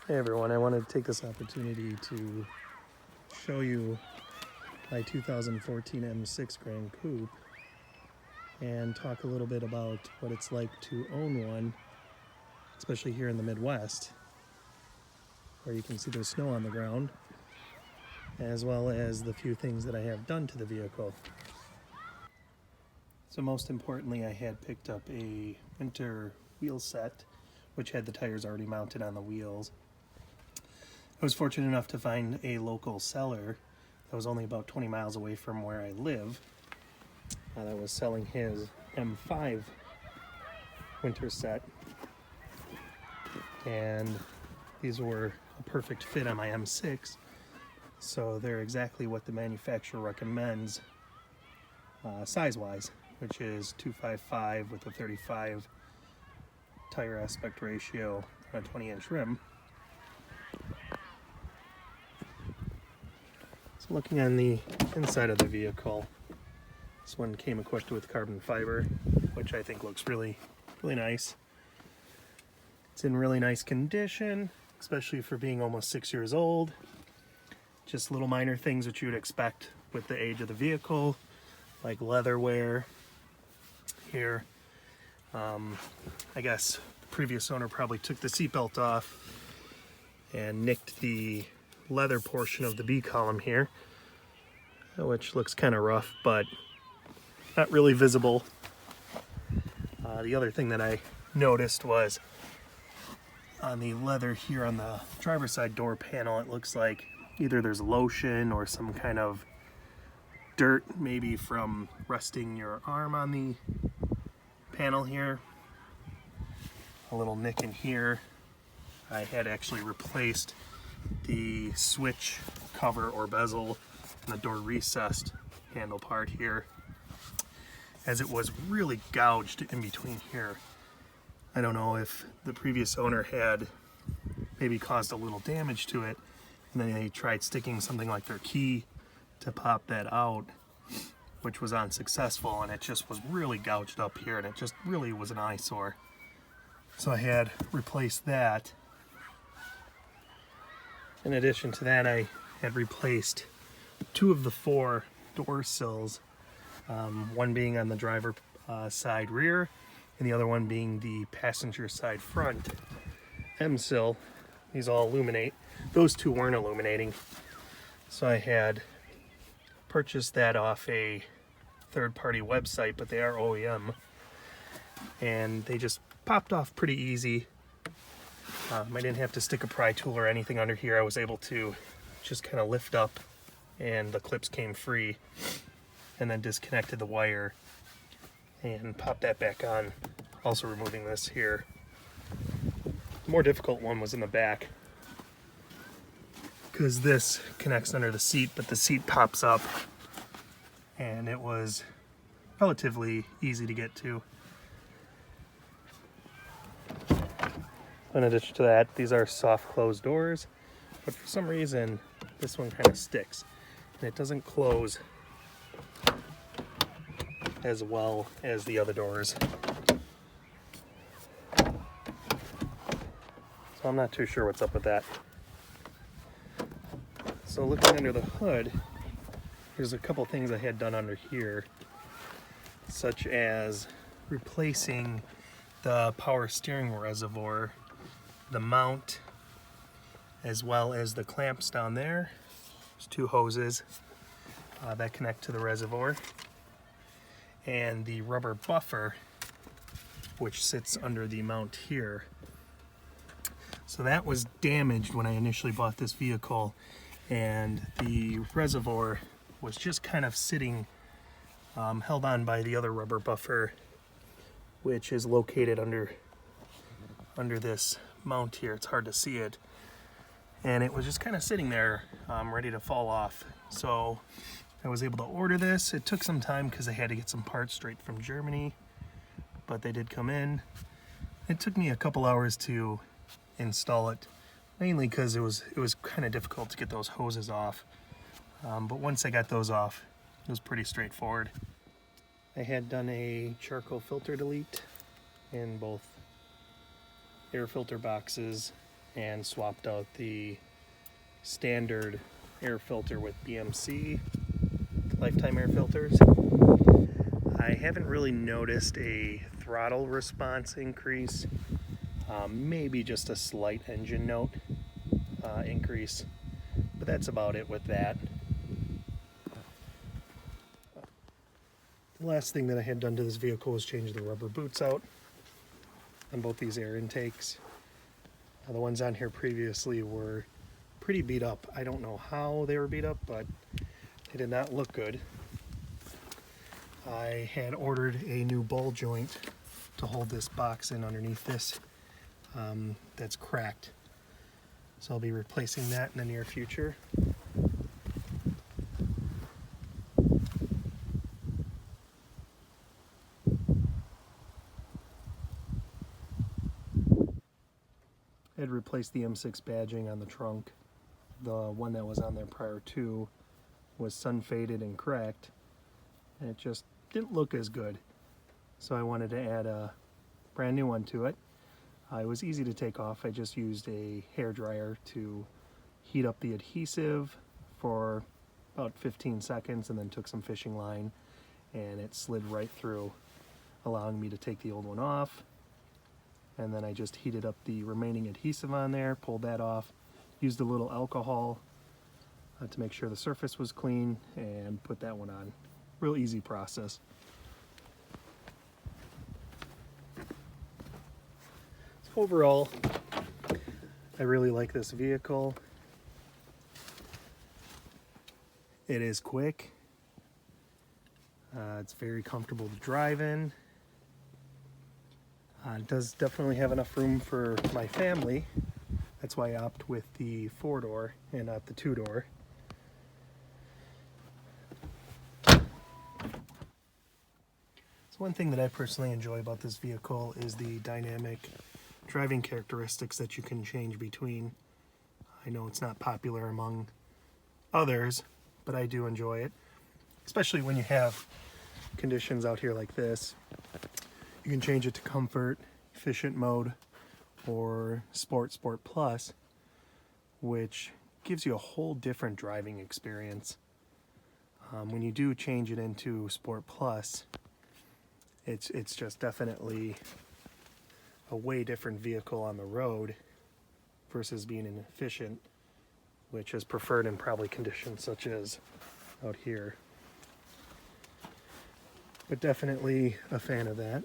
Hey everyone, I wanted to take this opportunity to show you my 2014 M6 Grand Coupe and talk a little bit about what it's like to own one, especially here in the Midwest, where you can see there's snow on the ground, as well as the few things that I have done to the vehicle. So most importantly, I had picked up a winter wheel set, which had the tires already mounted on the wheels. I was fortunate enough to find a local seller that was only about 20 miles away from where I live that was selling his M5 winter set, and these were a perfect fit on my M6, so they're exactly what the manufacturer recommends size-wise, which is 255 with a 35 tire aspect ratio on a 20-inch rim. So looking on the inside of the vehicle, this one came equipped with carbon fiber, which I think looks really nice. It's in really nice condition, especially for being almost 6 years old. Just little minor things that you would expect with the age of the vehicle, like leather wear here. I guess the previous owner probably took the seatbelt off and nicked the leather portion of the B column here, which looks kind of rough, but not really visible. The other thing that I noticed was on the leather here on the driver's side door panel, it looks like either there's lotion or some kind of dirt, maybe from resting your arm on the panel here. A little nick in here. I had actually replaced the switch cover or bezel and the door recessed handle part here, as it was really gouged in between here. I don't know if the previous owner had maybe caused a little damage to it, and then they tried sticking something like their key to pop that out, which was unsuccessful, and it just was really gouged up here, and it just really was an eyesore. So I had replaced that. In addition to that, I had replaced 2 of the 4 door sills, one being on the driver side rear, and the other one being the passenger side front M-sill. These all illuminate. Those 2 weren't illuminating, so I had purchased that off a third-party website, but they are OEM, and they just popped off pretty easy. I didn't have to stick a pry tool or anything under here. I was able to just kind of lift up, and the clips came free, and then disconnected the wire and popped that back on, also removing this here. The more difficult one was in the back, because this connects under the seat, but the seat pops up, and it was relatively easy to get to. In addition to that, these are soft closed doors, but for some reason this one kind of sticks and it doesn't close as well as the other doors. So I'm not too sure what's up with that. So looking under the hood, there's a couple things I had done under here, such as replacing the power steering reservoir, the mount, as well as the clamps down there. There's 2 hoses that connect to the reservoir, and the rubber buffer which sits under the mount here. So that was damaged when I initially bought this vehicle, and the reservoir was just kind of sitting held on by the other rubber buffer, which is located under this mount here. It's hard to see it, and it was just kind of sitting there ready to fall off. So I was able to order this. It took some time because I had to get some parts straight from Germany, but they did come in. It took me a couple hours to install it, mainly because it was kind of difficult to get those hoses off, but once I got those off, it was pretty straightforward. I had done a charcoal filter delete in both air filter boxes and swapped out the standard air filter with BMC lifetime air filters. I haven't really noticed a throttle response increase, maybe just a slight engine note increase, but that's about it with that. The last thing that I had done to this vehicle was change the rubber boots out on both these air intakes. The ones on here previously were pretty beat up. I don't know how they were beat up, but they did not look good. I had ordered a new ball joint to hold this box in underneath this that's cracked. So I'll be replacing that in the near future. I had replaced the M6 badging on the trunk. The one that was on there prior to was sun faded and cracked, and it just didn't look as good. So I wanted to add a brand new one to it. It was easy to take off. I just used a hair dryer to heat up the adhesive for about 15 seconds and then took some fishing line and it slid right through, allowing me to take the old one off. And then I just heated up the remaining adhesive on there, pulled that off, used a little alcohol to make sure the surface was clean, and put that one on. Real easy process. So overall, I really like this vehicle. It is quick. It's very comfortable to drive in. It does definitely have enough room for my family. That's why I opt with the 4-door and not the 2-door. So one thing that I personally enjoy about this vehicle is the dynamic driving characteristics that you can change between. I know it's not popular among others, but I do enjoy it, especially when you have conditions out here like this. You can change it to comfort, efficient mode, or sport plus, which gives you a whole different driving experience. When you do change it into sport plus, it's just definitely a way different vehicle on the road versus being an efficient, which is preferred in probably conditions such as out here. But definitely a fan of that.